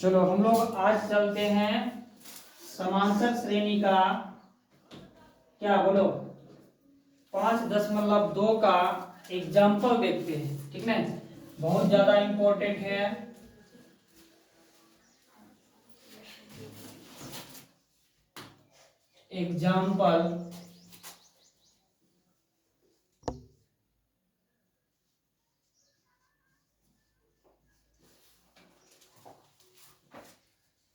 चलो हम लोग आज चलते हैं समांतर श्रेणी का क्या बोलो 5.2 का एग्जाम्पल देखते हैं। ठीक है, बहुत ज्यादा इंपॉर्टेंट है। एग्जाम्पल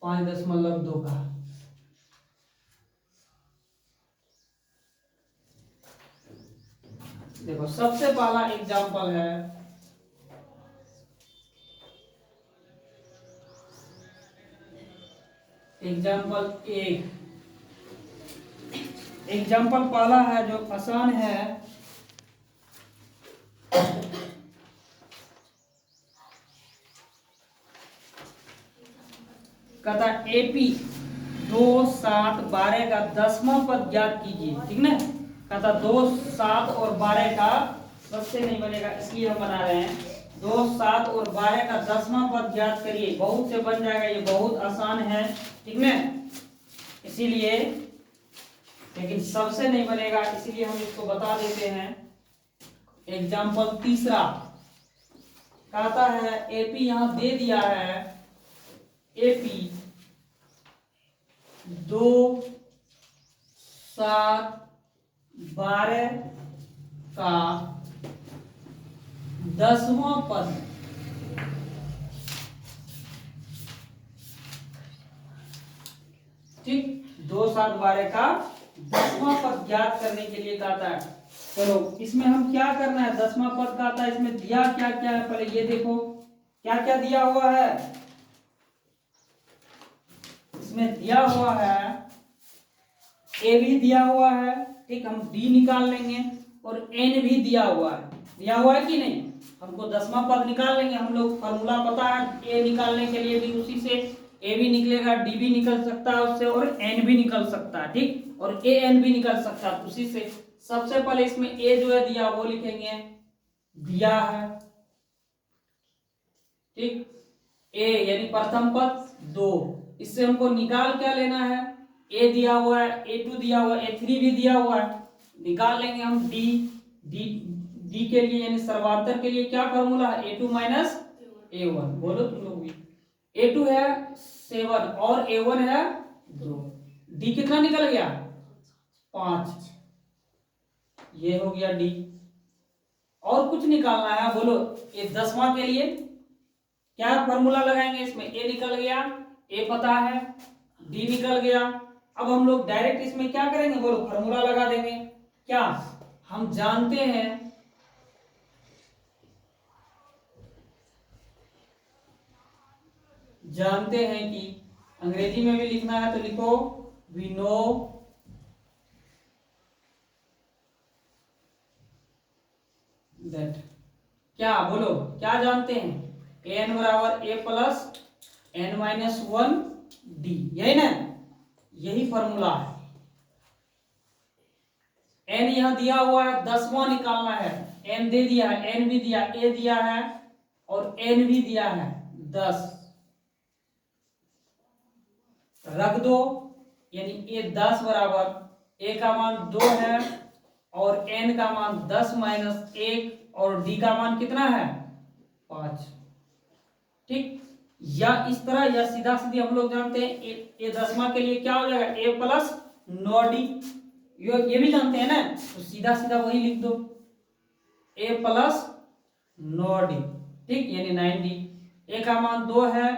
5.2 का देखो, सबसे पहला एग्जाम्पल है एग्जाम्पल 1। एग्जाम्पल पहला है जो आसान है। कहता एपी 2, 7, 12 का 10वां पद ज्ञात कीजिए। ठीक ना, कहता 2, 7 और 12 का सबसे नहीं बनेगा, इसलिए हम बना रहे हैं 2, 7 और 12 का 10वां पद ज्ञात करिए। बहुत से बन जाएगा, ये बहुत आसान है। ठीक ना, इसीलिए लेकिन सबसे नहीं बनेगा, इसीलिए हम इसको बता देते हैं। एग्जाम्पल तीसरा कहता है एपी यहां दे दिया है, एपी 2, 7, 12 का 10वां पद ठीक, 2, 7, 12 का 10वां पद ज्ञात करने के लिए कहता है। चलो इसमें हम क्या करना है, 10वां पद कहता है, इसमें दिया क्या क्या है पहले ये देखो, क्या क्या दिया हुआ है। इसमें दिया हुआ है ए भी दिया हुआ है, ठीक, हम डी निकाल लेंगे, और एन भी दिया हुआ है। दिया हुआ है कि नहीं, हमको 10वां पद निकाल लेंगे। हम लोग फॉर्मूला पता है ए निकालने के लिए भी, उसी से ए भी निकलेगा, डी भी निकल सकता है उससे, और एन भी निकल सकता है। ठीक, और ए एन भी निकल सकता है उसी से। सबसे पहले इसमें ए जो है दिया वो लिखेंगे, दिया है। ठीक, ए यानी प्रथम पद 2, इससे हमको निकाल क्या लेना है, ए दिया हुआ है, A2 दिया हुआ है, A3 भी दिया हुआ है, निकाल लेंगे हम डी। डी डी के लिए यानी सर्वांतर के लिए क्या फॉर्मूला है, A2 माइनस A1। बोलो तुम लोग भी। A2 है 7 और A1 है 2। डी कितना निकल गया, 5। ये हो गया डी। और कुछ निकालना है, बोलो। ये 10वां के लिए क्या फॉर्मूला लगाएंगे, इसमें ए निकल गया, ए पता है, डी निकल गया। अब हम लोग डायरेक्ट इसमें क्या करेंगे, बोलो, फॉर्मूला लगा देंगे। क्या हम जानते हैं कि अंग्रेजी में भी लिखना है तो लिखो, वी नो दैट। क्या बोलो, क्या जानते हैं, एन बराबर ए प्लस एन माइनस 1 डी, यही ना, यही फॉर्मूला है। एन यहां दिया हुआ है, 10वां निकालना है, एन दे दिया है, एन भी दिया, ए दिया है और एन भी दिया है 10, रख दो, यानी ए 10 बराबर ए का मान 2 है और एन का मान 10 माइनस 1 और डी का मान कितना है, 5। ठीक, या इस तरह या सीधा सीधी हम लोग जानते हैं ए 10वां के लिए क्या हो जाएगा, ए प्लस 9 डी, ये भी जानते हैं ना, तो सीधा सीधा वही लिख दो, ए प्लस 9 डी। ठीक, यानी 9 डी। ए का मान 2 है,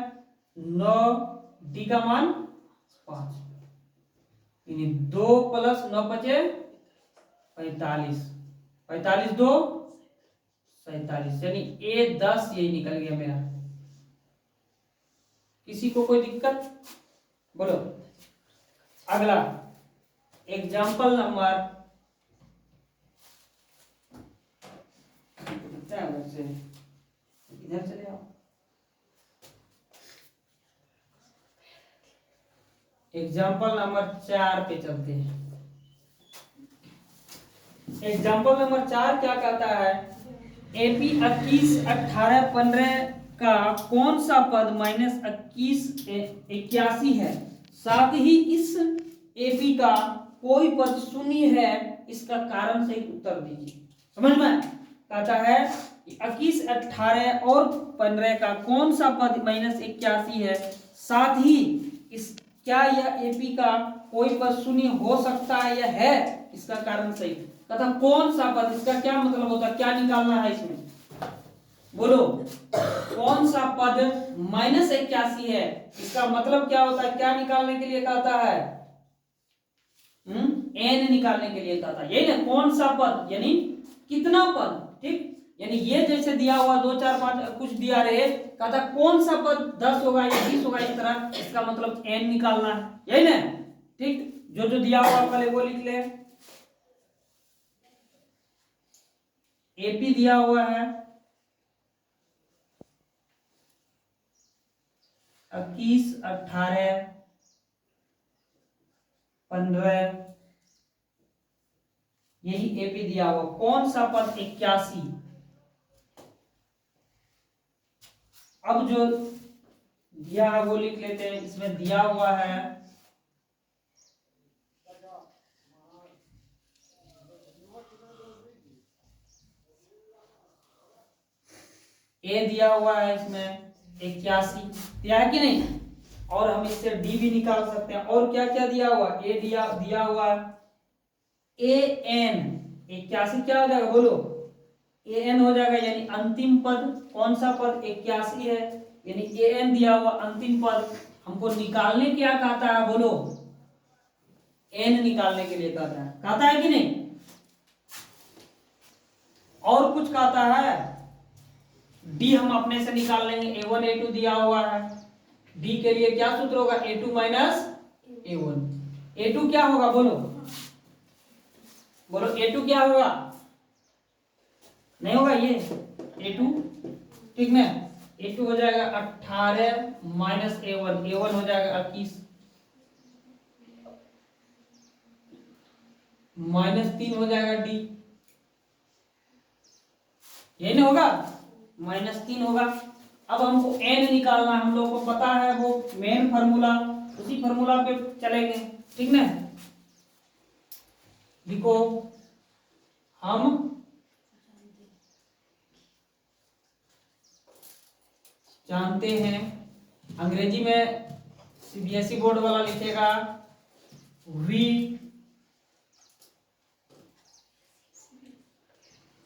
9, डी का मान 5, यानी 2 प्लस 9 बचे 45, 45 2 47, यानी ए 10 यही निकल गया मेरा। किसी को कोई दिक्कत, बोलो। अगला एग्जाम्पल नंबर इधर चले आओ। एग्जाम्पल नंबर 4 पे चलते हैं। एग्जाम्पल नंबर 4 क्या कहता है, एपी 21, 18, 15 का कौन सा पद -2181 है, साथ ही इस एपी का कोई पद शून्य है, इसका कारण सहित उत्तर दीजिए। समझ में कहता है 21, 18 और 15 का कौन सा पद -81 है, साथ ही इस क्या यह एपी का कोई पद शून्य हो सकता है या है, इसका कारण सही। कहता कौन सा पद, इसका क्या मतलब होता है, क्या निकालना है इसमें, बोलो कौन सा पद -81 है, इसका मतलब क्या होता है, क्या निकालने के लिए कहता है, एन निकालने के लिए कहता है, यही ना, कौन सा पद यानी कितना पद, ठीक, यानी ये जैसे दिया हुआ 2 4 5 कुछ दिया रहे, कहता कौन सा पद 10 होगा या 20 होगा, इस तरह, इसका मतलब एन निकालना है, यही ना, ठीक। जो जो दिया हुआ पहले वो लिख ले। एपी दिया हुआ है 21, 18, 15, यही एपी दिया हुआ, कौन सा पद 81। अब जो दिया है वो लिख लेते हैं, इसमें दिया हुआ है ए दिया हुआ है इसमें 81, दिया है कि नहीं, और हम इससे डी भी निकाल सकते हैं, और क्या क्या दिया हुआ, ए दिया हुआ ए एन 81, क्या हो जाएगा बोलो, ए एन हो जाएगा, यानी अंतिम पद, कौन सा पद 81 है, यानी ए एन दिया हुआ अंतिम पद, हमको निकालने क्या कहता है बोलो, एन निकालने के लिए कहता है कि नहीं, और कुछ कहता है, डी हम अपने से निकाल लेंगे, A1 A2 दिया हुआ है, डी के लिए क्या सूत्र होगा, A2 माइनस A1, A2 क्या होगा बोलो, बोलो A2 क्या होगा, नहीं होगा ये A2, ठीक ना, A2 हो जाएगा 18 माइनस A1, A1 हो जाएगा 21 -3 हो जाएगा डी, यही नहीं होगा, -3 होगा। अब हमको एन निकालना, हम लोग को पता है वो मेन फार्मूला, उसी फार्मूला पे चलेंगे, ठीक ना। देखो हम जानते हैं, अंग्रेजी में सीबीएसई बोर्ड वाला लिखेगा वी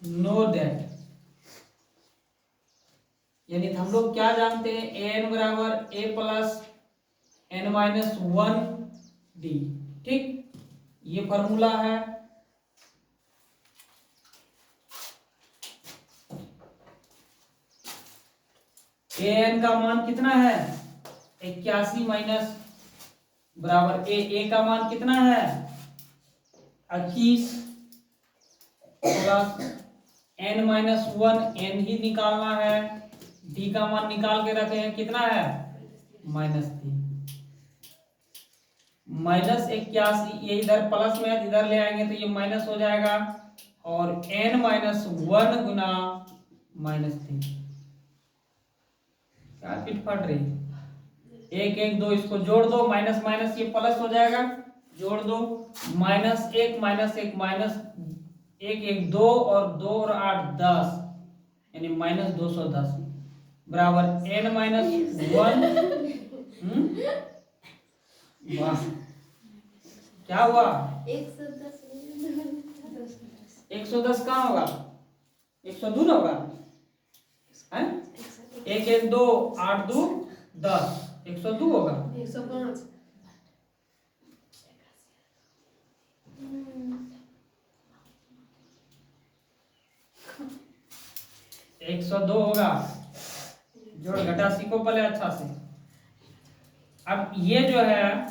नो दैट, यानी हम लोग क्या जानते हैं, एन बराबर ए प्लस एन माइनस 1 डी, ठीक, ये फॉर्मूला है। ए एन का मान कितना है 81 माइनस बराबर ए का मान कितना है 21 प्लस एन माइनस 1, एन ही निकालना है, डी का मान निकाल के रखे हैं, कितना है -3, -81, ये इधर प्लस में है, इधर ले आएंगे तो ये माइनस हो जाएगा, और n माइनस 1 गुना -3, क्या पिट फट रही, 1 1 2, इसको जोड़ दो, माइनस माइनस ये प्लस हो जाएगा, जोड़ दो, -1 -1 1 2, और 2 और 8 10, यानी -210 बराबर n माइनस 1, वाह क्या हुआ 110 कहाँ होगा, 102 होगा, 1 1 2 8 2 10, 102 होगा, 105, 102 होगा, जोड़ घटा सीखो पहले अच्छा से। अब ये जो है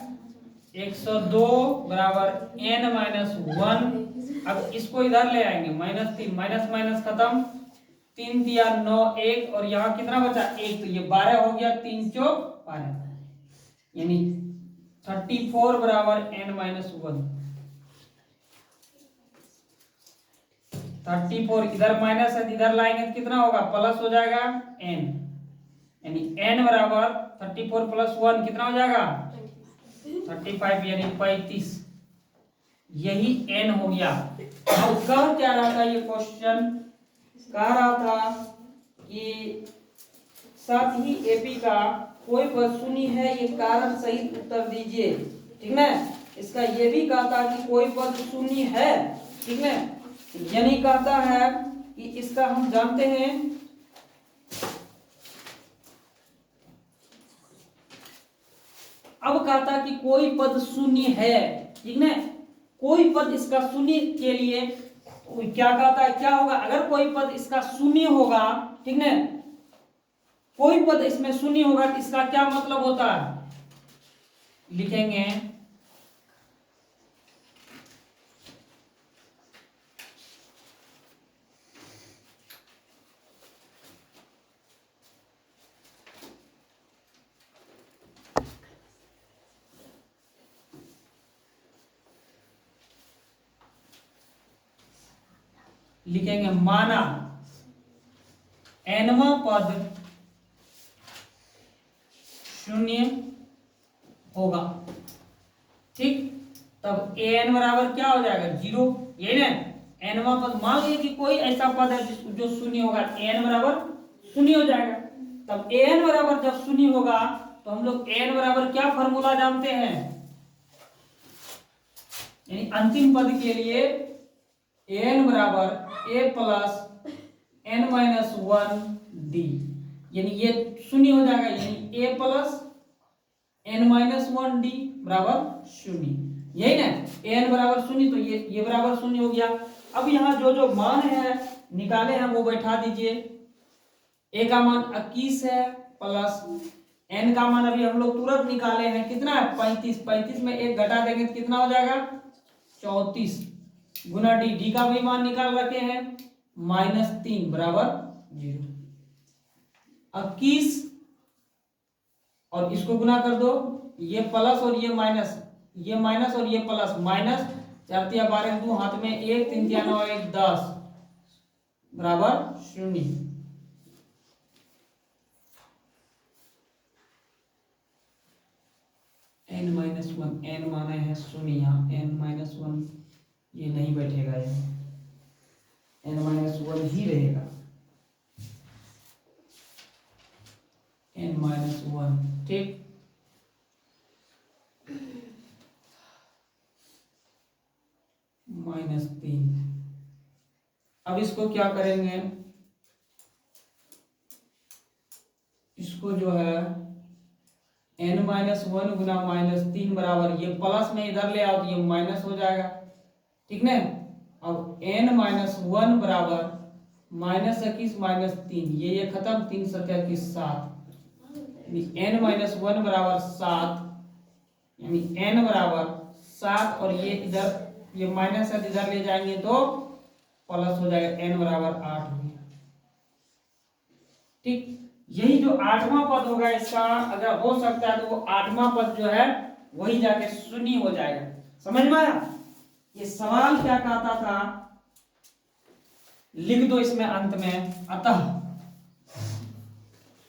102 बराबर n माइनस 1, अब इसको इधर ले आएंगे, -3, माइनस माइनस खत्म, 3 दिया 9 1, और यहाँ कितना बचा 1, तो ये 12 हो गया, 3 चौक 12, यानी 34 बराबर n माइनस 1, 34, इधर माइनस है, इधर लाएंगे तो कितना होगा, प्लस हो जाएगा n, यानी n बराबर 34 प्लस 1 कितना हो जाएगा 35 यानी 35, यही n हो गया। अब कह क्या रहा था ये क्वेश्चन, कह रहा था कि साथ ही एपी का कोई पद शून्य है, ये कारण सहित उत्तर दीजिए, ठीक ना। इसका ये भी कहता है कि कोई पद शून्य है, ठीक ना, यानी कहता है कि इसका हम जानते हैं अब कहता कि कोई पद शून्य है, ठीक ना, कोई पद इसका शून्य के लिए क्या कहता है, क्या होगा अगर कोई पद इसका शून्य होगा, ठीक ना, कोई पद इसमें शून्य होगा तो इसका क्या मतलब होता है, लिखेंगे माना nवां पद शून्य होगा, ठीक, तब an बराबर क्या हो जाएगा 0, ये ना, nवां पद मान लीजिए कि कोई ऐसा पद है जो शून्य होगा, n बराबर शून्य हो जाएगा। तब an बराबर जब शून्य होगा तो हम लोग n बराबर क्या फॉर्मूला जानते हैं, यानी अंतिम पद के लिए n बराबर a plus n minus 1 d, यानी ये शून्य हो जाएगा, यानी a plus n minus 1 d बराबर शून्य, यही ना, n बराबर शून्य तो ये बराबर शून्य हो गया। अब यहाँ जो जो मान है निकाले हैं वो बैठा दीजिए, a का मान 21 है प्लस n का मान अभी हम लोग तुरंत निकाले हैं, कितना है 35, 35 में एक घटा देंगे तो कितना हो जाएगा 34 गुना d का भी मान निकाल रखे हैं -3 बराबर 0। 21 और इसको गुना कर दो, ये प्लस और ये माइनस, ये माइनस और ये प्लस, माइनस 4 तिया 12 2 हाथ में 1 3 तिया 9 1 10 बराबर 0। n माइनस 1, n माने है 0, यहाँ n माइनस 1 ये नहीं बैठेगा, ये n माइनस 1 ही रहेगा, n माइनस 1, ठीक, -3। अब इसको क्या करेंगे, इसको जो है n माइनस 1 गुना -3 बराबर, ये प्लस में इधर ले आओ तो ये माइनस हो जाएगा, ठीक ना। अब n माइनस 1 बराबर -21 -3, ये खत्म, 3 7 21 7, n माइनस 1 बराबर 7, यानी n बराबर 7 और ये इधर ये माइनस है इधर ले जाएंगे तो प्लस हो जाएगा, n बराबर 8 हो गया, ठीक। यही जो 8वां पद होगा इसका अगर हो सकता है तो वो 8वां पद जो है वही जाके शून्य हो जाएगा, समझ में आया। ये सवाल क्या कहता था लिख दो इसमें अंत में, अतः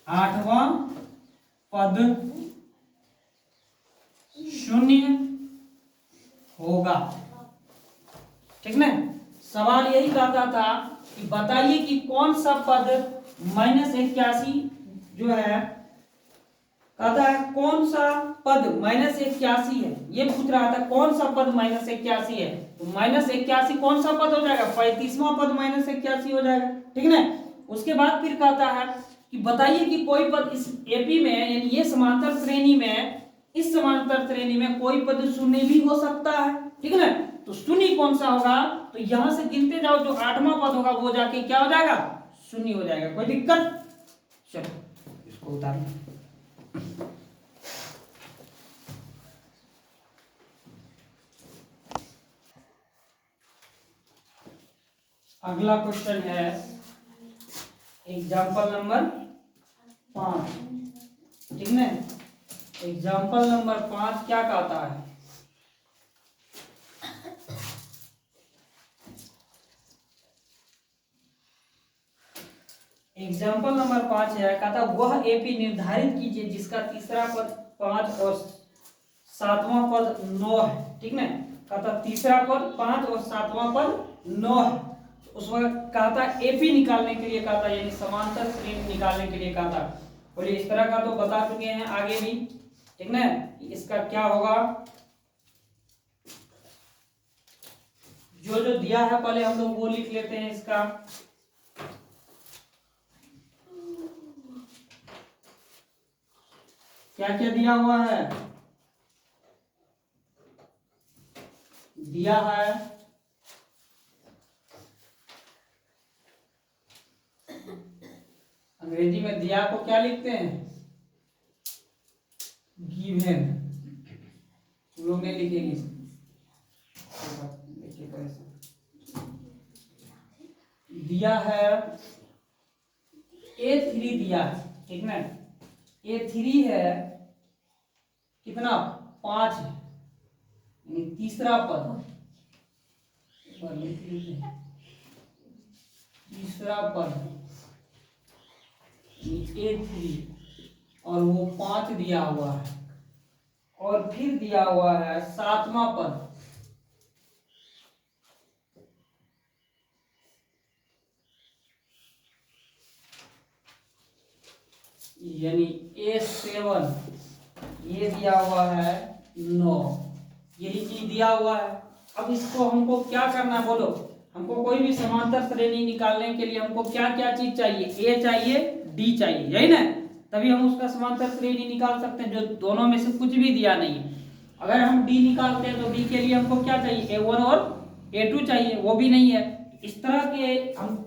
8वां पद शून्य होगा, ठीक ना। सवाल यही कहता था कि बताइए कि कौन सा पद -81 जो है, कहता है कौन सा पद -81 है, ये पूछ रहा था कौन सा पद -81 है, तो -81 कौन सा पद हो जाएगा 35वां पद -81 हो जाएगा, ठीक ना। उसके बाद फिर कहता है कि बताइए कि कोई पद इस एपी में, यानी ये समांतर श्रेणी में, इस समांतर श्रेणी में कोई पद शून्य भी हो सकता है, ठीक है ना। तो शून्य कौन सा होगा, तो यहां से गिनते जाओ, जो 8वां पद होगा वो जाके क्या हो जाएगा शून्य हो जाएगा, कोई दिक्कत। चलो इसको उतार लो। अगला क्वेश्चन है एग्जाम्पल नंबर 5, ठीक है। एग्जाम्पल नंबर 5 क्या कहता है, एग्जाम्पल नंबर 5 है, कहता वह एपी निर्धारित कीजिए जिसका तीसरा पद 5 और सातवां पद 9 है। ठीक ना, कहता तीसरा पद 5 और सातवां पद 9 है। उस वक्त कहता एपी निकालने के लिए कहता, यानी समांतर श्रेणी निकालने के लिए कहता। बोलिए इस तरह का तो बता चुके हैं आगे भी। ठीक ना, इसका क्या होगा, जो जो दिया है पहले हम लोग वो लिख लेते हैं। इसका क्या क्या दिया हुआ है, दिया है अंग्रेजी में दिया को क्या लिखते हैं, गिवन। लोग नहीं लिखेंगे, दिया है A3 दिया है। ठीक ना, A3 है कितना, 5 है, यानी तीसरा पद, तीसरा पद A3 और वो 5 दिया हुआ है। और फिर दिया हुआ है सातवां पद, यानी A7, ये दिया हुआ है 9, यही चीज दिया हुआ है। अब इसको हमको क्या करना है बोलो, हमको कोई भी समांतर श्रेणी निकालने के लिए हमको क्या क्या चीज चाहिए, A चाहिए, D चाहिए, यही ना, तभी हम उसका समांतर श्रेणी निकाल सकते हैं, जो दोनों में से कुछ भी दिया नहीं है। अगर हम D निकालते हैं तो D के लिए हमको क्या चाहिए, A1 और A2 चाहिए, वो भी नहीं है। इस तरह के हम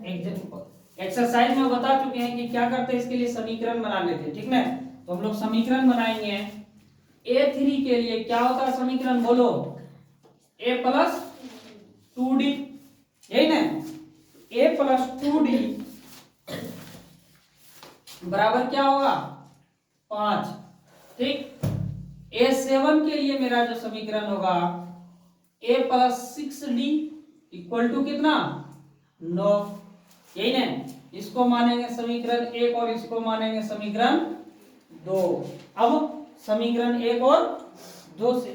एक्सरसाइज में बता चुके हैं कि क्या करते हैं, इसके लिए समीकरण बना लेते हैं। ठीक ना, तो हम लोग समीकरण बनाएंगे। A3 के लिए क्या होता है समीकरण बोलो, A प्लस 2D, यही ना, A प्लस 2D बराबर क्या होगा, 5। ठीक, A7 के लिए मेरा जो समीकरण होगा A plus 6D equal to कितना, 9, यही ना। इसको मानेंगे समीकरण 1 और इसको मानेंगे समीकरण 2। अब समीकरण 1 और 2 से,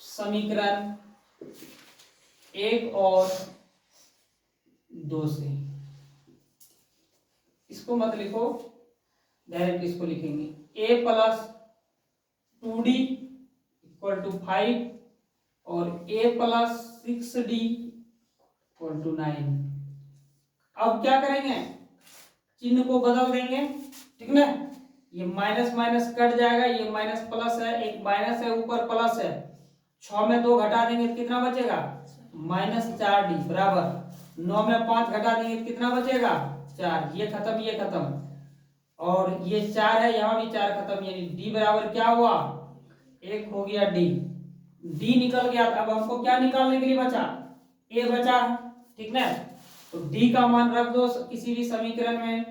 समीकरण 1 और 2 से, इसको मत लिखो, डायरेक्ट इसको लिखेंगे। A plus 2D equal to 5 और A plus 6D equal to 9। अब क्या करेंगे, चिन्ह को बदल देंगे। ठीक ना, ये माइनस माइनस कट जाएगा, ये माइनस प्लस है, एक माइनस है ऊपर प्लस है, 6 में 2 घटा देंगे तो कितना बचेगा, -4D बराबर 9 में 5 घटा देंगे तो कितना बचेगा, 4। ये खत्म, ये खत्म, और ये 4 है, यहाँ भी 4 खत्म, यानी D बराबर क्या हुआ, 1 हो गया D। D निकल गया, अब हमको क्या निकालने के लिए बचा, A बचा। ठीक ना, तो D का मान रख दो किसी भी समीकरण में,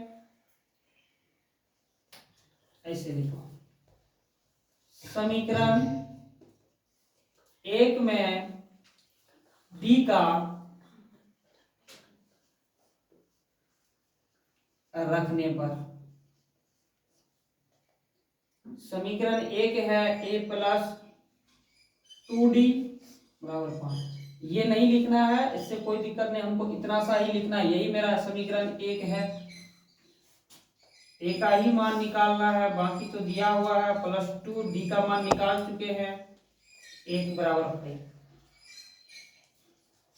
ऐसे लिखो, समीकरण 1 में D का रखने पर, समीकरण 1 है A प्लस 2D बराबर 5। ये नहीं लिखना है, इससे कोई दिक्कत नहीं, हमको इतना सा ही लिखना है, यही मेरा समीकरण 1 है। A का ही मान निकालना है, बाकी तो दिया हुआ है, प्लस 2D का मान निकाल चुके हैं, 1 बराबर 5।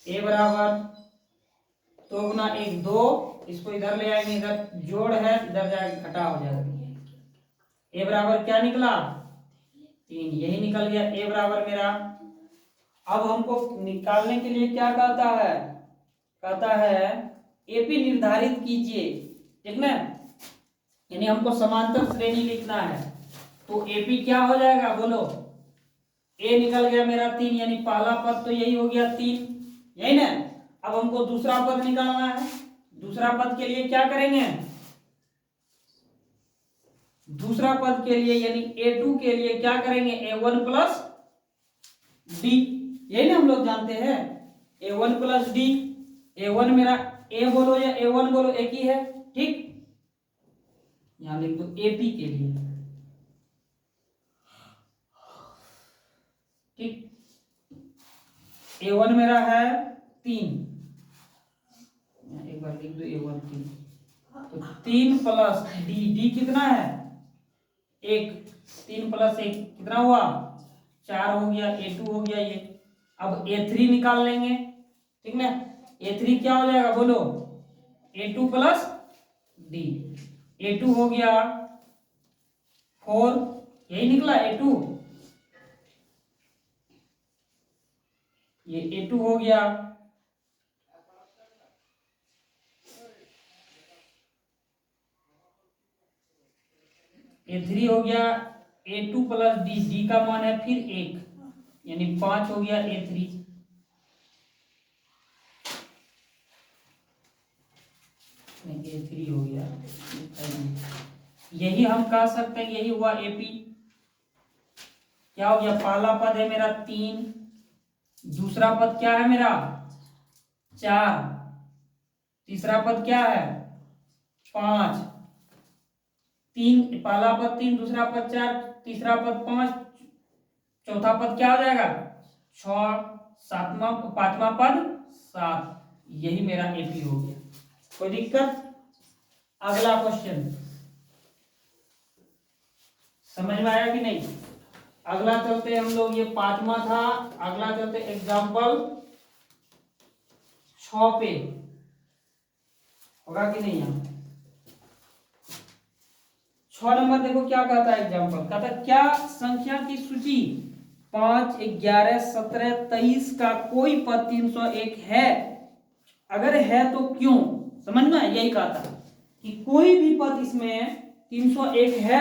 A बराबर 2 गुना 1 2, इसको इधर ले आएंगे, इधर जोड़ है, इधर जाएगा घटा हो जाएगा। A बराबर क्या निकला, 3, यही निकल गया A बराबर मेरा। अब हमको निकालने के लिए क्या कहता है, कहता है एपी निर्धारित कीजिए। ठीक ना, यानी हमको समांतर श्रेणी लिखना है, तो एपी क्या हो जाएगा बोलो, ए निकल गया मेरा 3, यानी पहला पद तो यही हो गया 3, यही ना। अब हमको दूसरा पद निकालना है, दूसरा पद के लिए क्या करेंगे, दूसरा पद के लिए यानी A2 के लिए क्या करेंगे, A1 प्लस D, यही ना हम लोग जानते हैं, A1 प्लस D। A1 मेरा ए बोलो या A1 बोलो एक ही है, ठीक। यहां लिख दो AP के लिए, ठीक। A1 मेरा है 3, एक बार लिख दो A1 3, तो 3 प्लस डी कितना है 1, 3 प्लस 1 कितना हुआ 4 हो गया, A2 हो गया ये। अब A3 निकाल लेंगे, ठीक ना। A3 क्या हो जाएगा बोलो, A2 प्लस डी, A2 हो गया 4, यही निकला A2, ये A2 हो गया, A3 हो गया, A2 प्लस डी का मान है फिर 1, यानी 5 हो गया A3, A3 हो गया, यही हम कह सकते हैं यही हुआ AP। क्या हो गया, पहला पद है मेरा 3, दूसरा पद क्या है मेरा 4, तीसरा पद क्या है 5, 3 पहला पद 3, दूसरा पद 4, तीसरा पद 5, चौथा पद क्या हो जाएगा 6, सातवां पांचवा पद 7, यही मेरा AP हो गया। कोई दिक्कत? अगला क्वेश्चन समझ में आया कि नहीं? अगला चलते हम लोग, ये 5वां था, अगला चलते एग्जाम्पल 6 पे, होगा कि नहीं? यहाँ 6 नंबर देखो क्या कहता है एग्जाम्पल, कहता है क्या संख्या की सूची 5, 11, 17, 23 का कोई पद 301 है, अगर है तो क्यों? समझ में यही कहता है कि कोई भी पद इसमें 301 है,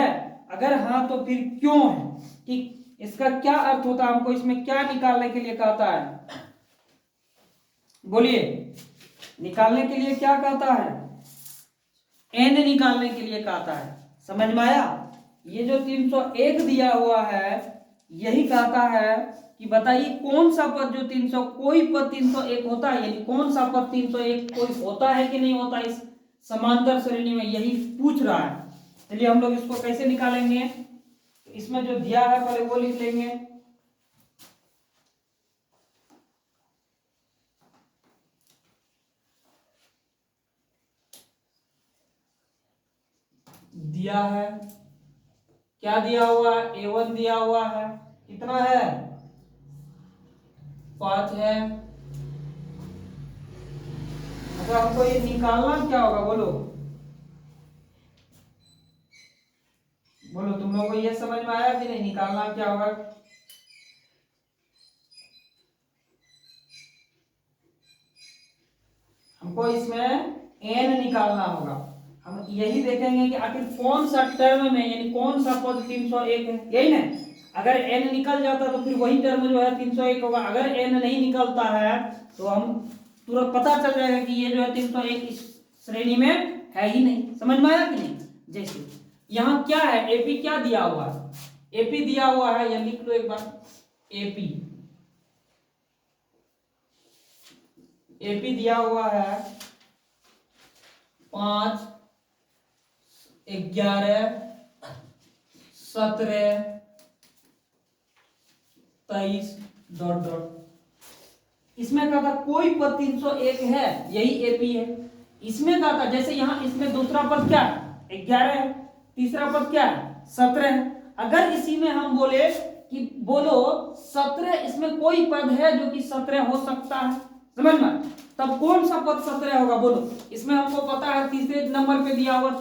अगर हाँ तो फिर क्यों है, ठीक। इसका क्या अर्थ होता है, हमको इसमें क्या निकालने के लिए कहता है, बोलिए। निकालने के लिए क्या कहता है, n निकालने के लिए कहता है, समझ में आया? ये जो 301 दिया हुआ है यही कहता है कि बताइए कौन सा पद जो 300, कोई पद 301 होता है, यानी कौन सा पद 301 कोई होता है कि नहीं होता इस समांतर श्रेणी में, यही पूछ रहा है। चलिए हम लोग इसको कैसे निकालेंगे, इसमें जो दिया है पहले वो लिख लेंगे। दिया है, क्या दिया हुआ है, A1 दिया हुआ है, कितना है 5 है। अच्छा हमको ये निकालना क्या होगा, बोलो बोलो, तुम लोगों को ये समझ में आया कि नहीं, निकालना क्या होगा? हमको इसमें n निकालना होगा। हम यही देखेंगे कि आखिर कौन सा टर्म में, यानी कौन सा पद 301 है, यही ना। अगर n निकल जाता तो फिर वही टर्म जो है 301 होगा, अगर n नहीं निकलता है तो हम तुरंत पता चल जाएगा कि ये जो है 301 इस श्रेणी में है ही नहीं। समझ में आया कि नहीं? जैसे यहाँ क्या है, AP क्या दिया हुआ है, AP दिया हुआ है, या लिख लो एक बार AP, AP दिया हुआ है 5, 11, 17, 23 डॉट डॉट। इसमें कहा था कोई पद 301 है, यही AP है। इसमें कहा था जैसे यहाँ इसमें दूसरा पद क्या 11 है, तीसरा पद क्या 17 है। अगर इसी में हम बोले कि बोलो 17, इसमें कोई पद है जो कि 17 हो सकता है, समझ में, तब कौन सा पद 17 होगा बोलो? इसमें हमको पता है तीसरे नंबर पे दिया हुआ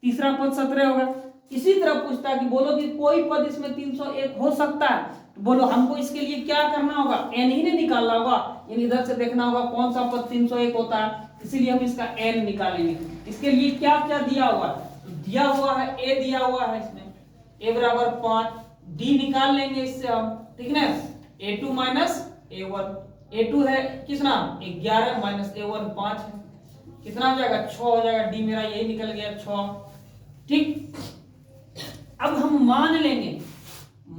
तीसरा पद 17 होगा। इसी तरह पूछता है कि बोलो कि कोई पद इसमें 301 हो सकता है, तो बोलो हमको इसके लिए क्या करना होगा, n ही नहीं निकालना होगा, यानी इधर से देखना होगा कौन सा पद 301 होता है, इसीलिए हम इसका n निकालेंगे। इसके लिए क्या क्या दिया हुआ है, तो दिया हुआ है a दिया हुआ है, इसमें a बराबर 5, d निकाल लेंगे इससे हम, ठीक है, A2 माइनस A1, A2 है कितना 11 माइनस A1 5 है, कितना हो जाएगा 6 हो जाएगा, d मेरा यही निकल गया 6, ठीक। अब हम मान लेंगे,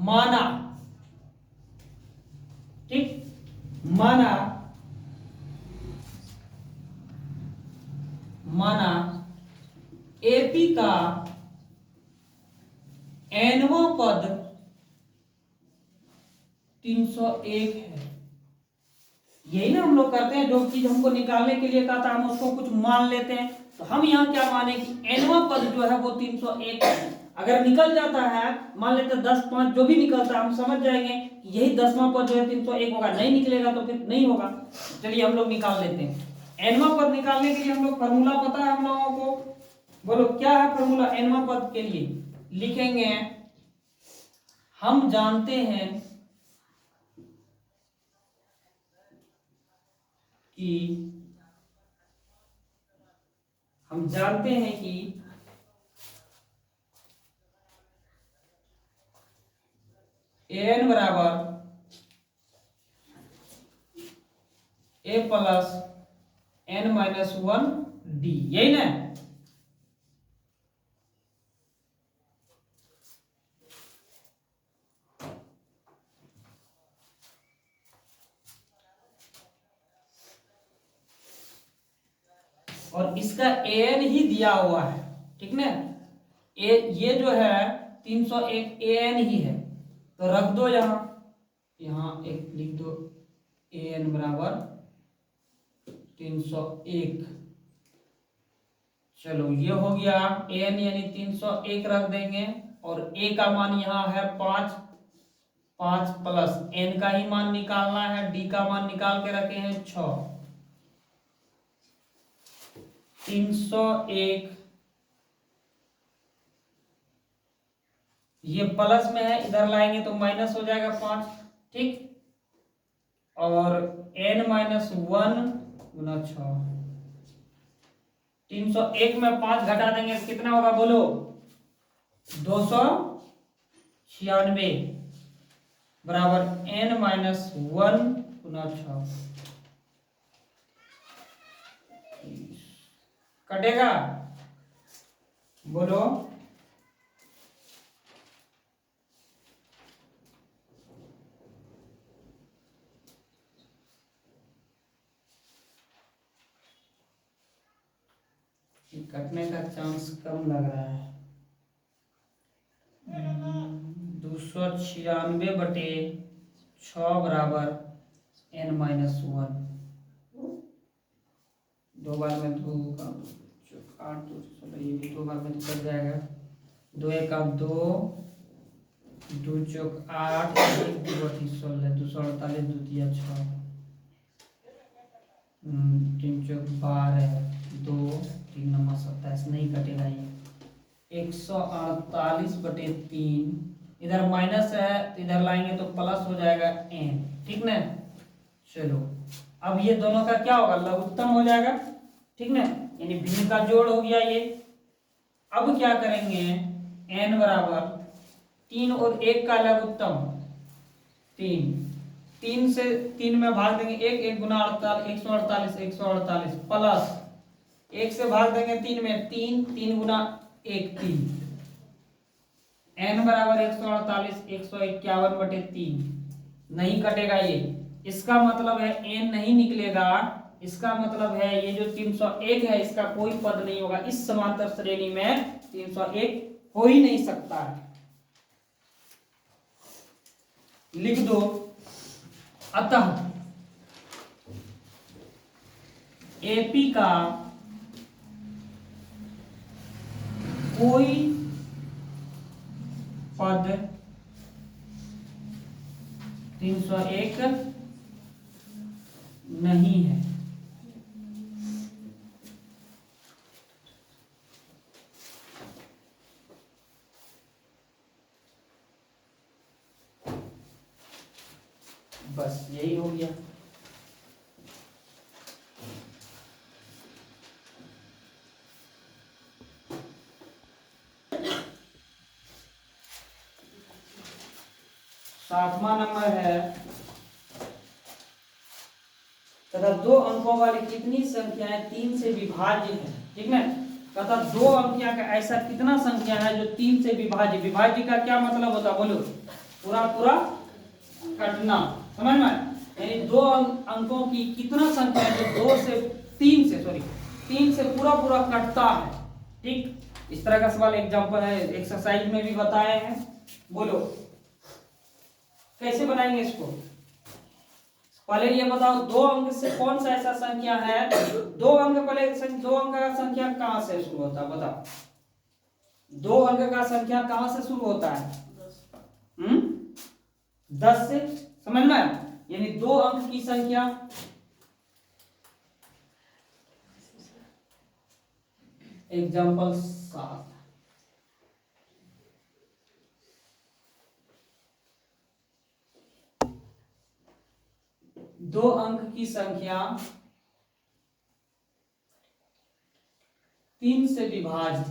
माना, ठीक, माना माना एपी का nवां पद 301 है। यही ना हम लोग करते हैं, जो चीज हमको निकालने के लिए कहा था हम उसको कुछ मान लेते हैं। तो हम यहाँ क्या माने कि nवां पद जो है वो 301 है। अगर निकल जाता है, मान लेते 10, 5 जो भी निकलता है, हम समझ जाएंगे कि यही 10वां पद जो है 301 होगा। नहीं निकलेगा तो फिर नहीं होगा। चलिए हम लोग निकाल लेते हैं। nवां पद निकालने के लिए हम लोग फॉर्मूला पता है हम लोगों को, बोलो क्या है फॉर्मूला nवां पद के लिए? लिखेंगे, हम जानते हैं कि an बराबर a plus n minus 1 d, यही ना? और इसका an ही दिया हुआ है, ठीक ना? ये जो है 301 an ही है, तो रख दो यहाँ एक लिख दो, an बराबर 301। चलो ये हो गया an यानी 301 रख देंगे, और a का मान यहाँ है 5 प्लस n का ही मान निकालना है, d का मान निकाल के रखे हैं 6। 301 ये प्लस में है, इधर लाएंगे तो माइनस हो जाएगा 5, ठीक। और n माइनस 1 गुना 6, 301 में 5 घटा देंगे तो कितना होगा बोलो? 296 बराबर n माइनस 1 गुना 6 कटेगा, बोलो? कटने का चांस कम लग रहा है। 296 बटे 6 बराबर n माइनस 1। 2 बार में 2 का 8, 2 ये भी 2 बार में कट जाएगा। 2 एक 2, 2 चौक 8, 1 2 16, 248 2 6, 3 चौक 12, 2 3 9 27, नहीं कटेगा ये। 148 बटे 3, इधर माइनस है तो इधर लाएंगे तो प्लस हो जाएगा n, ठीक ना? चलो अब ये दोनों का क्या होगा? लघुत्तम हो जाएगा, ठीक ना? यानी भिन्न का जोड़ हो गया ये। अब क्या करेंगे? n बराबर 3 और 1 का लघुत्तम 3, 3 से 3 में भाग देंगे 1, 1 गुना 148, 148 प्लस 1 से भाग देंगे 3 में 3, 3 गुना 1 3, n बराबर 148 151 बटे 3, नहीं कटेगा ये। इसका मतलब है n नहीं निकलेगा, इसका मतलब है ये जो 301 है इसका कोई पद नहीं होगा। इस समांतर श्रेणी में 301 हो ही नहीं सकता है। लिख दो, अतः AP का कोई पद 301 नहीं है। बस यही हो गया। सातवां नंबर है, तथा 2 अंकों वाली कितनी संख्याएं 3 से विभाज्य है, ठीक है? तथा 2 अंकिया का ऐसा कितना संख्या है जो 3 से विभाज्य। विभाज्य का क्या मतलब होता है बोलो? पूरा पूरा कटना, समझ में? यानी 2 अंकों की कितना संख्या है जो 3 से 3 से पूरा पूरा कटता है। ठीक, इस तरह का सवाल एग्जांपल है, एक्सरसाइज में भी बताए हैं। बोलो कैसे बनाएंगे इसको। पहले ये बताओ, 2 अंक से कौन सा ऐसा संख्या है, 2 अंक, पहले 2 अंक का संख्या कहां से शुरू होता है बताओ। 2 अंक का संख्या कहां से शुरू होता है? 10 से, समझ में आया? यानी 2 अंक की संख्या, एग्जाम्पल 7, दो अंक की संख्या 3 से विभाज्य,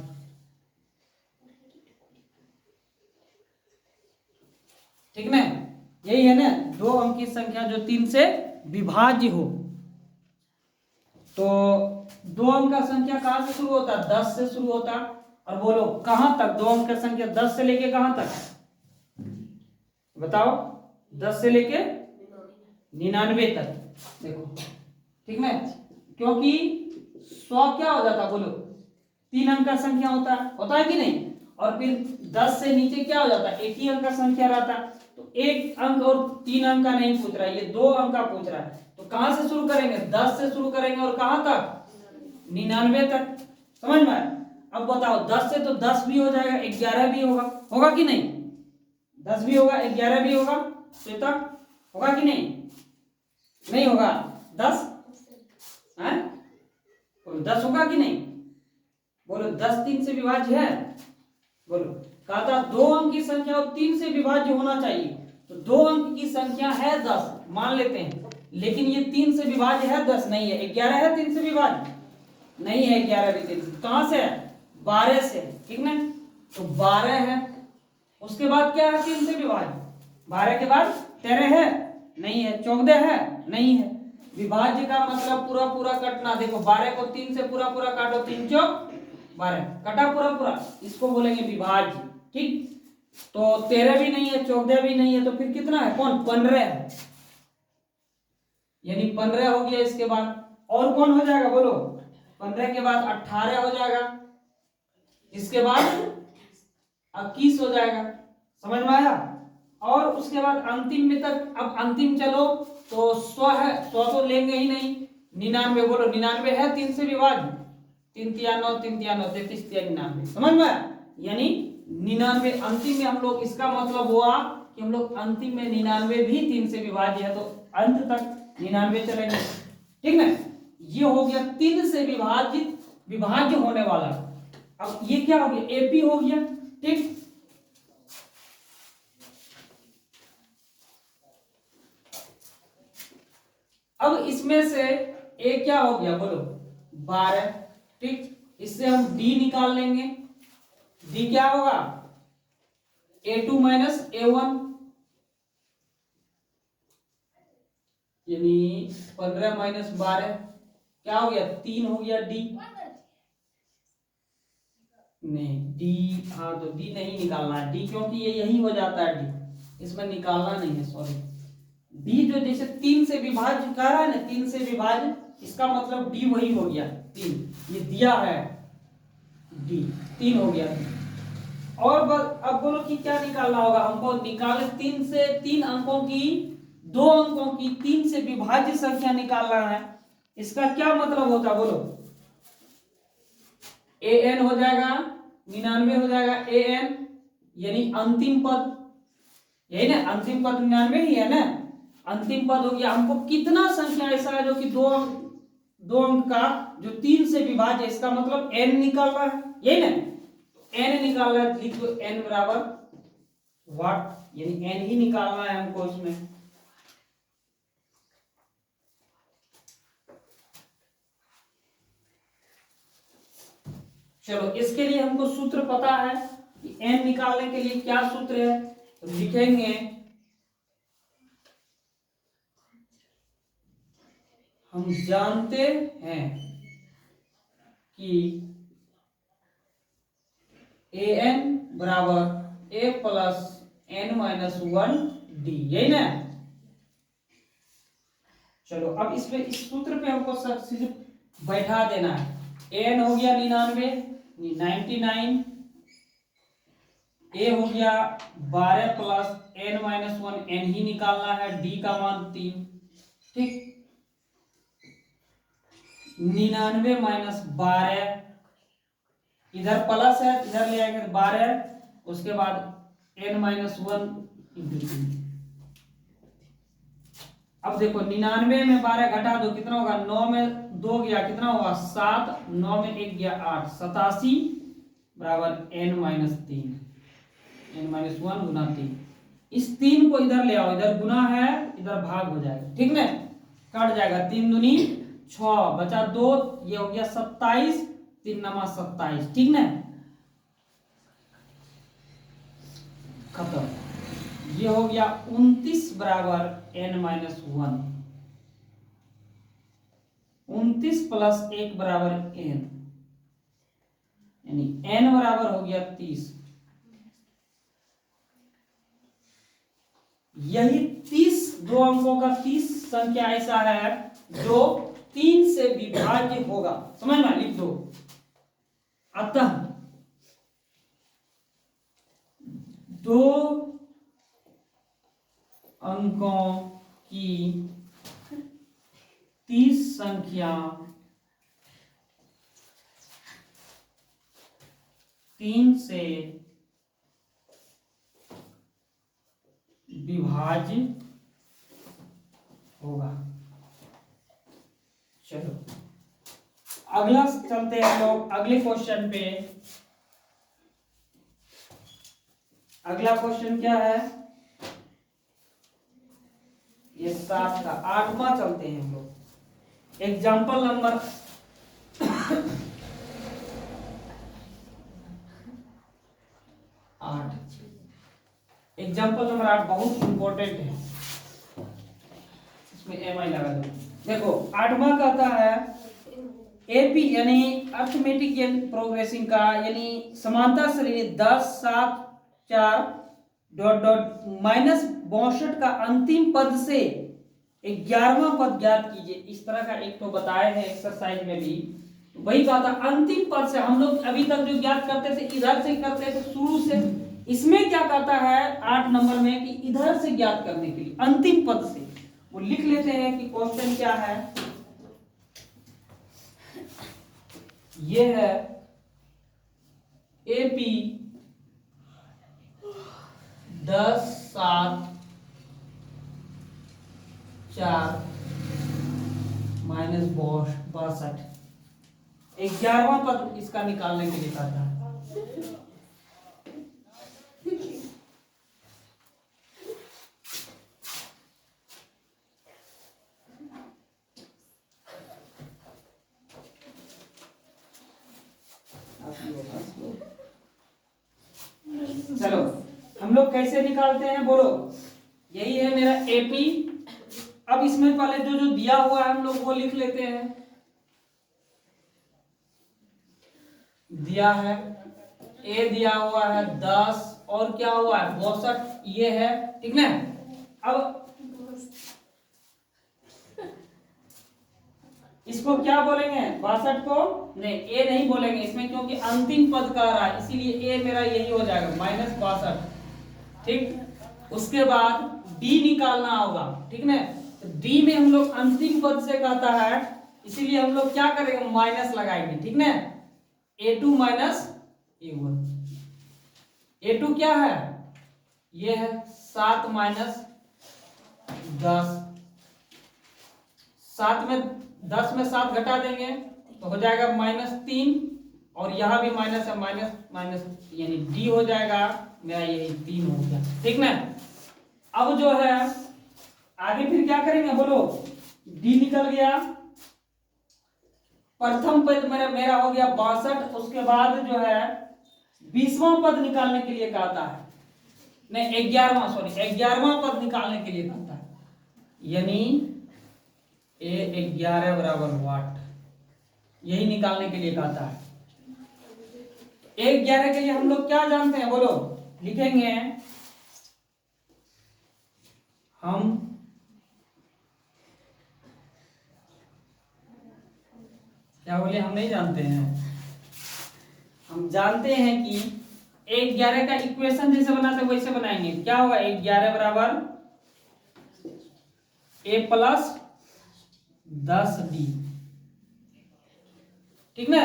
ठीक ना, यही है ना, 2 अंक की संख्या जो 3 से विभाज्य हो। तो 2 अंक का संख्या कहां से शुरू होता है? 10 से शुरू होता। और बोलो कहां तक 2 अंक का संख्या, 10 से लेके कहां तक बताओ? 10 से लेके 99 तक। देखो ठीक ना, क्योंकि 100 क्या हो जाता, बोलो 3 अंक का संख्या होता है कि नहीं? और फिर 10 से नीचे क्या हो जाता है? एक ही अंक का संख्या रहता है। तो 1 अंक और 3 अंक का नहीं पूछ रहा है, ये 2 अंक का पूछ रहा है। तो कहां से शुरू करेंगे? 10 से शुरू करेंगे और कहां तक? 99 तक। समझ में आया? अब बताओ 10 से तो 10 भी हो जाएगा, 11 भी होगा कि नहीं? 10 भी होगा, 11 भी होगा, श्वेता होगा कि नहीं? नहीं होगा। 10 है, 10 होगा कि नहीं? बोलो 10 3 से विभाज्य है? बोलो, कहा था 2 अंक की संख्या और 3 से विभाज्य होना चाहिए। तो 2 अंक की संख्या है 10 मान लेते हैं, लेकिन ये 3 से विभाज्य है 10 नहीं है। 11 है 3 से विभाज्य नहीं है, 11 भी 3 से। कहां से है? 12 से, ठीक ना। तो 12 है, उसके बाद क्या है? 3 से विभाज्य। 12 के बाद 13 है नहीं है, 14 है नहीं है। विभाज्य का मतलब पूरा पूरा कटना। देखो 12 को 3 से पूरा पूरा काटो, 3 चौक 12, कटा पूरा पूरा, इसको बोलेंगे विभाज्य। ठीक, तो 13 भी नहीं है, 14 भी नहीं है, तो फिर कितना है? कौन? 15 है, यानी 15 हो गया। इसके बाद और कौन हो जाएगा बोलो? 15 के बाद 18 हो जाएगा, इसके बाद 21 हो जाएगा। समझ में आया? और उसके बाद अंतिम में तक, अब अंतिम चलो तो 100 है, 100 तो लेंगे ही नहीं। 99, बोलो 99 है 3 से विभाज्य, 3 तिया 9, 3 तिया 9, 33 तिया 99। समझ में आया? यानी 99 अंतिम में हम लोग, इसका मतलब हुआ कि हम लोग अंतिम में 99 भी 3 से विभाज्य है, तो अंत तक 99 चलेंगे। ठीक ना, ये हो गया 3 से विभाज्य होने वाला। अब ये क्या हो गया? एपी हो गया। ठीक, अब इसमें से ए क्या हो गया बोलो? 12। ठीक, इससे हम डी निकाल लेंगे। डी क्या होगा? A2 माइनस A1, यानी 15 माइनस 12 क्या हो गया? 3 हो गया। डी नहीं, डी, हाँ तो डी नहीं निकालना है, डी क्योंकि ये यही हो जाता है, डी इसमें निकालना नहीं है, सॉरी। डी जो जैसे 3 से विभाज्य कह रहा है ना, 3 से विभाज्य, इसका मतलब डी वही हो गया 3, ये दिया है डी 3 हो गया। और अब बोलो कि क्या निकालना होगा हमको? निकाले 3 से 3 अंकों की, 2 अंकों की 3 से विभाज्य संख्या निकालना है। इसका क्या मतलब होता है बोलो? an हो जाएगा 99 हो जाएगा an, यानी अंतिम पद, यही ना अंतिम पद 99 ही है ना। अंतिम पद हो गया। हमको कितना संख्या ऐसा है जो कि दो अंक का जो 3 से विभाज्य है, इसका मतलब n निकालना है, यही ना। n निकालना है, लिख दो n बराबर व्हाट, यानी n ही निकालना है हमको इसमें। चलो इसके लिए हमको सूत्र पता है कि n निकालने के लिए क्या सूत्र है, तो लिखेंगे हम जानते हैं कि an बराबर a plus n minus 1 D, यही ना। चलो अब इसमें इस सूत्र पे हमको सिर्फ बैठा देना है। n हो गया 99, 99, a हो गया 12 प्लस n माइनस 1, n ही निकालना है, d का मान 3, ठीक। 99 माइनस 12, इधर प्लस है इधर ले आएंगे 12, उसके बाद n माइनस 1 इंटू 3। अब देखो 99 में 12 घटा दो कितना होगा, 9 में 2 गया कितना होगा 7, 9 में 1 गया 8, 87 बराबर n माइनस 3, n माइनस 1 गुना 3। इस 3 को इधर ले आओ, इधर गुना है इधर भाग हो जाएगा, ठीक ना, कट जाएगा, 3 दूनी 6 बचा 2, ये हो गया 27, 3 नमा 27, ठीक ना, खत्म। ये हो गया 29 बराबर n माइनस 1, 29 प्लस 1 बराबर n, यानी n बराबर हो गया 30। यही 30 दो अंकों का 30 संख्या ऐसा है जो 3 से विभाज्य होगा, समझ में, लिख दो। अतः दो अंकों की 30 संख्या 3 से विभाज्य होगा। चलो अगला चलते हैं लोग अगले क्वेश्चन पे। अगला क्वेश्चन क्या है, ये 7 का 8वां चलते हैं हम लोग। एग्जाम्पल नंबर 8, एग्जाम्पल नंबर 8 बहुत इंपॉर्टेंट है, इसमें MI लगा दो। देखो 8वां कहता है एपी यानी अर्थमेटिक प्रोग्रेसिंग का यानी समांतर श्रेणी 10 7 4 डॉट डॉट माइनस 62 का अंतिम पद से 11वां पद ज्ञात कीजिए। इस तरह का एक तो बताए हैं एक्सरसाइज में भी, वही कहा था अंतिम पद से। हम लोग अभी तक जो ज्ञात करते थे इधर से करते थे शुरू से, इसमें क्या कहता है 8 नंबर में कि इधर से ज्ञात करने के लिए अंतिम पद से। वो लिख लेते हैं कि क्वेश्चन क्या है, ये है एपी 10 7 4 माइनस 62, 11वां पद इसका निकालने के लिए कहता है। चलो हम लोग कैसे निकालते हैं बोलो, यही है मेरा एपी। अब इसमें पहले जो जो दिया हुआ है हम लोग वो लिख लेते हैं। दिया है ए दिया हुआ है 10 और क्या हुआ है 62, ये है, ठीक ना। अब इसको क्या बोलेंगे 62 को, नहीं ए नहीं बोलेंगे इसमें, क्योंकि अंतिम पद कह रहा है, इसीलिए ए मेरा यही हो जाएगा माइनस 62, ठीक। उसके बाद डी निकालना होगा, ठीक ना। तो डी में हम लोग अंतिम पद से कहता है, इसीलिए हम लोग क्या करेंगे माइनस लगाएंगे, ठीक ना। A2 माइनस A1, A2 क्या है, ये है 7 माइनस 10, 7 में 10 में 7 घटा देंगे तो हो जाएगा -3, और यहां भी माइनस है, माइनस माइनस यानी डी हो जाएगा मेरा यही 3 हो गया, ठीक ना। अब जो है आगे फिर क्या करेंगे बोलो, डी निकल गया, प्रथम पद मेरा हो गया 62, उसके बाद जो है 20वां पद निकालने के लिए कहता है, नहीं 11वां, सॉरी 11वां पद निकालने के लिए कहता है, यानी A11 बराबर वाट, यही निकालने के लिए कहता है। A11 के लिए हम लोग क्या जानते हैं बोलो, लिखेंगे हम क्या बोले? हम नहीं जानते हैं। हम जानते हैं कि 1/11 का इक्वेशन जैसे बनाते वैसे बनाएंगे। क्या होगा? 1/11 बराबर a प्लस 10d, ठीक ना?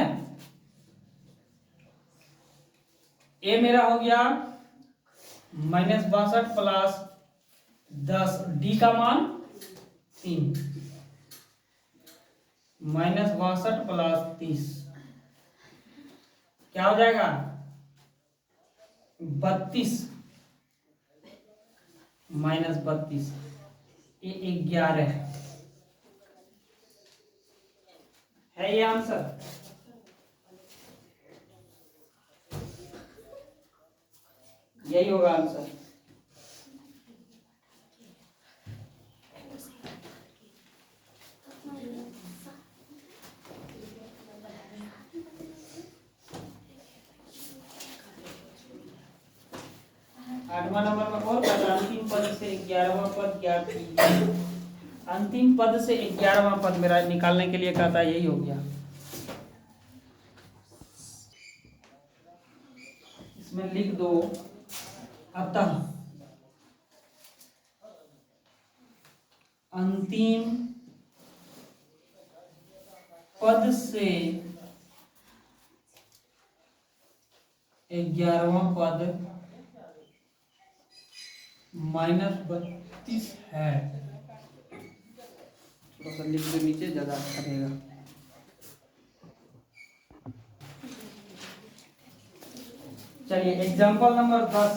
a मेरा हो गया -62 प्लस 10, d का मान 3, -62 प्लस 30 क्या हो जाएगा? 32 -32, ये 11 है ये आंसर। यही होगा आंसर। आठवां नंबर में और अंतिम पद से 11वां पद ज्ञात कीजिए। अंतिम पद से 11वां पद मेरा निकालने के लिए कहता है, यही हो गया। इसमें लिख दो, अतः अंतिम पद से 11वां पद -32 है। थोड़ा सा लिख दो नीचे, ज्यादा अच्छा रहेगा। चलिए एग्जाम्पल नंबर 10।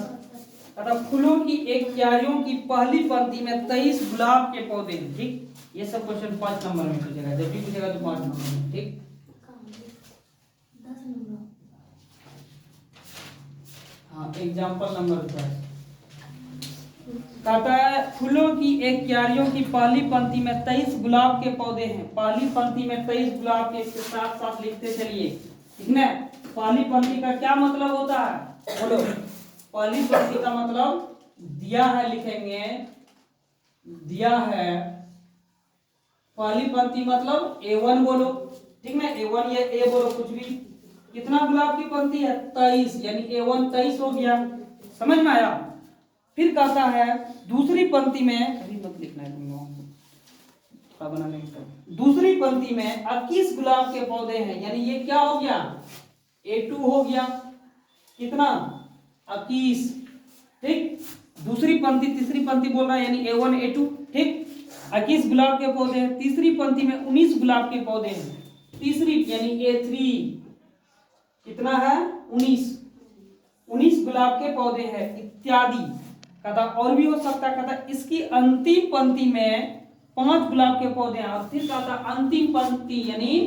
अतः फूलों की एक क्यारियों की पहली पंक्ति में 23 गुलाब के पौधे हैं। ठीक, ये सब क्वेश्चन 5 नंबर में पूछेगा, जब भी पूछेगा तो 5 नंबर में। ठीक, हाँ एग्जाम्पल नंबर 10 कहता है फूलों की एक क्यारियों की पहली पंक्ति में 23 गुलाब के पौधे हैं। पहली पंक्ति में 23 गुलाब के, इसके साथ साथ लिखते चलिए, ठीक ना? पहली पंक्ति का क्या मतलब होता है? बोलो, पहली पंक्ति का मतलब दिया है, लिखेंगे दिया है। पहली पंक्ति मतलब A1 बोलो, ठीक ना? A1 या A बोलो, कुछ भी। कितना गुलाब की पंक्ति है? 23, यानी A1 23 हो गया। समझ में आया? फिर कहता है दूसरी पंक्ति में, अभी मत लिखना है तुम लोगों को, बनाने की। दूसरी पंक्ति में 21 गुलाब के पौधे हैं, यानी ये क्या हो गया? A2 हो गया। कितना? 21। ठीक, दूसरी पंक्ति तीसरी पंक्ति बोल रहा है, यानी A1 A2। ठीक, 21 गुलाब के पौधे हैं। तीसरी पंक्ति में 19 गुलाब के पौधे हैं। तीसरी यानी A3 कितना है? 19 गुलाब के पौधे हैं इत्यादि। कहता और भी हो सकता है। कहता इसकी अंतिम पंक्ति में 5 गुलाब के पौधे हैं। और फिर कहता अंतिम पंक्ति यानी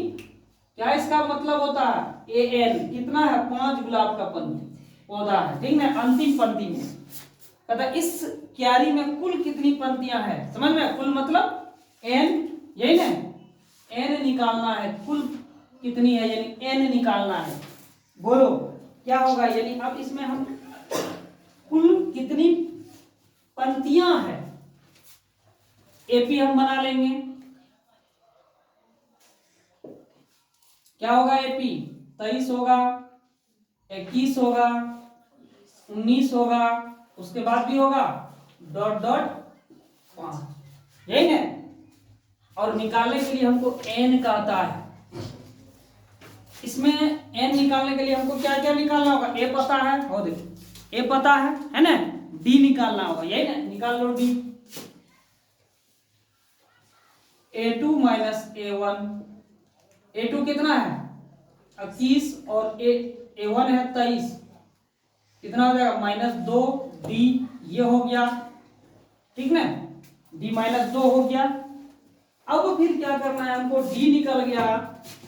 क्या इसका मतलब होता है? AN कितना है? 5 गुलाब का पौधा है, ठीक ना? अंतिम पंक्ति में कहता इस क्यारी में कुल कितनी पंक्तियां हैं? समझ में? कुल मतलब N, यही ना? N निकालना है, कुल कितनी है यानी N निकालना है। बोलो क्या होगा? यानी अब इसमें हम कुल कितनी पंक्तियां हैं AP हम बना लेंगे। क्या होगा? AP 23 होगा, 21 होगा, 19 होगा, उसके बाद भी होगा ... 5, यही ना? और निकालने के लिए हमको N कहता है। इसमें N निकालने के लिए हमको क्या क्या निकालना होगा? A पता है, हो देखो A पता है ना? D निकालना होगा, यही ना? निकाल लो D। A2 minus A1, A2 कितना है? 21 और A1 है 23, कितना हो जाएगा? -2D, ये हो गया, ठीक ना? D -2 हो गया। अब फिर क्या करना है हमको? D निकल गया,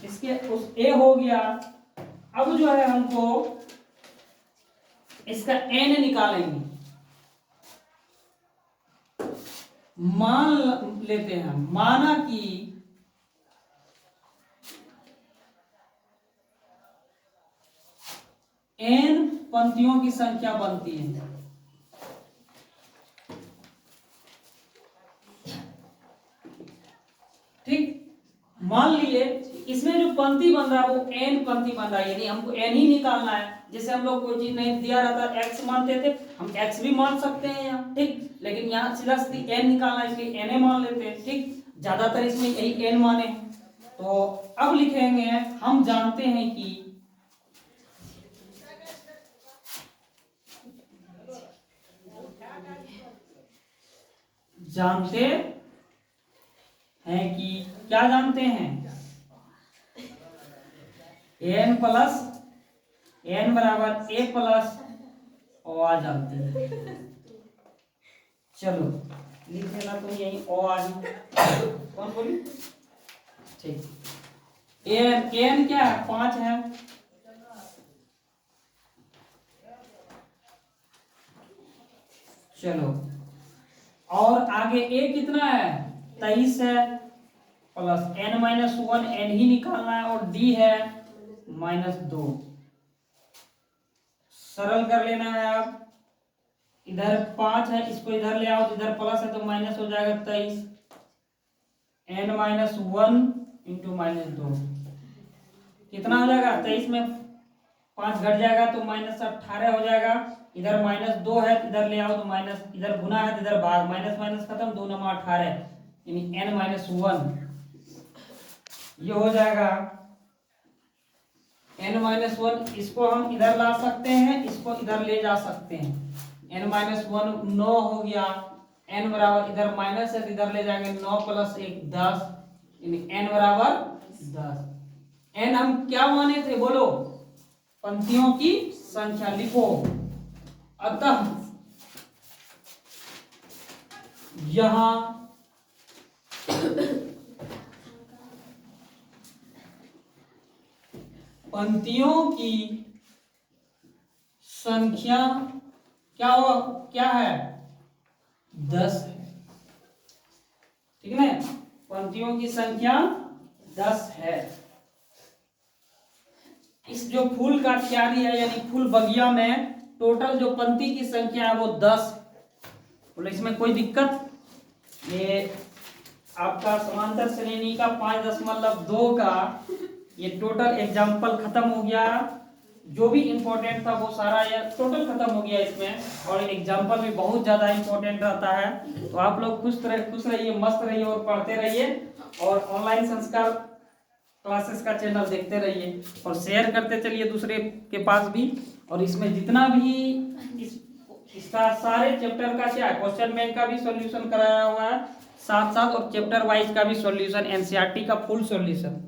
इसके उस A हो गया। अब जो है हमको इसका N निकालेंगे। मान लेते हैं, माना कि N पंक्तियों की संख्या बनती है। ठीक, मान लिए इसमें जो पंक्ति बन रहा है वो n पंक्ति बन रहा है, यानी हमको n ही निकालना है। जैसे हम लोग कोई चीज नहीं दिया रहता x मानते थे, हम x भी मान सकते हैं यहाँ, ठीक, लेकिन यहाँ सीधा सीधी n निकालना है इसलिए n मान लेते हैं, ठीक। ज्यादातर इसमें यही n माने। तो अब लिखेंगे हम जानते हैं कि क्या जानते हैं n प्लस n बराबर a प्लस ओ आ जानते हैं। चलो लिख देना तो यही ओ आ जाए। कौन बोली? ठीक, n क्या है? 5 है। चलो और आगे a कितना है? 23 है, प्लस n-1 n ही निकालना है, और d है -2। सरल कर लेना है। अब इधर 5 है, इसको इधर ले आओ, इधर प्लस है तो माइनस हो जाएगा 23, n-1 इंटू -2 कितना हो जाएगा? 23 में 5 घट जाएगा तो -18 हो जाएगा। इधर -2 है, इधर ले आओ तो माइनस, इधर गुना है तो इधर भाग, माइनस माइनस खत्म, 2 9 18 यानी n-1 ये हो जाएगा n-1। इसको हम इधर ला सकते हैं, इसको इधर ले जा सकते हैं। n-1 9 हो गया, n बराबर इधर माइनस है तो इधर ले जाएंगे 9 + 1 10 यानी n बराबर 10। n हम क्या माने थे बोलो? पंक्तियों की संख्या। लिखो अतः यहां पंक्तियों की संख्या क्या है? 10, ठीक है। पंक्तियों की संख्या 10 है। इस जो फूल का क्यारी है यानी फूल बगिया में टोटल जो पंक्ति की संख्या है वो 10। बोले इसमें कोई दिक्कत? ये आपका समांतर श्रेणी का 5.2 का ये टोटल एग्जाम्पल खत्म हो गया। जो भी इंपॉर्टेंट था वो सारा ये टोटल खत्म हो गया इसमें, और एग्जाम्पल भी बहुत ज्यादा इंपॉर्टेंट रहता है। तो आप लोग खुश रहिए, मस्त रहिए और पढ़ते रहिए, और ऑनलाइन संस्कार क्लासेस का चैनल देखते रहिए और शेयर करते चलिए दूसरे के पास भी। और इसमें जितना भी इसका सारे चैप्टर का क्या क्वेश्चन बैंक का भी सॉल्यूशन कराया हुआ है, साथ साथ और चैप्टर वाइज का भी सॉल्यूशन, एनसीईआरटी का फुल सॉल्यूशन।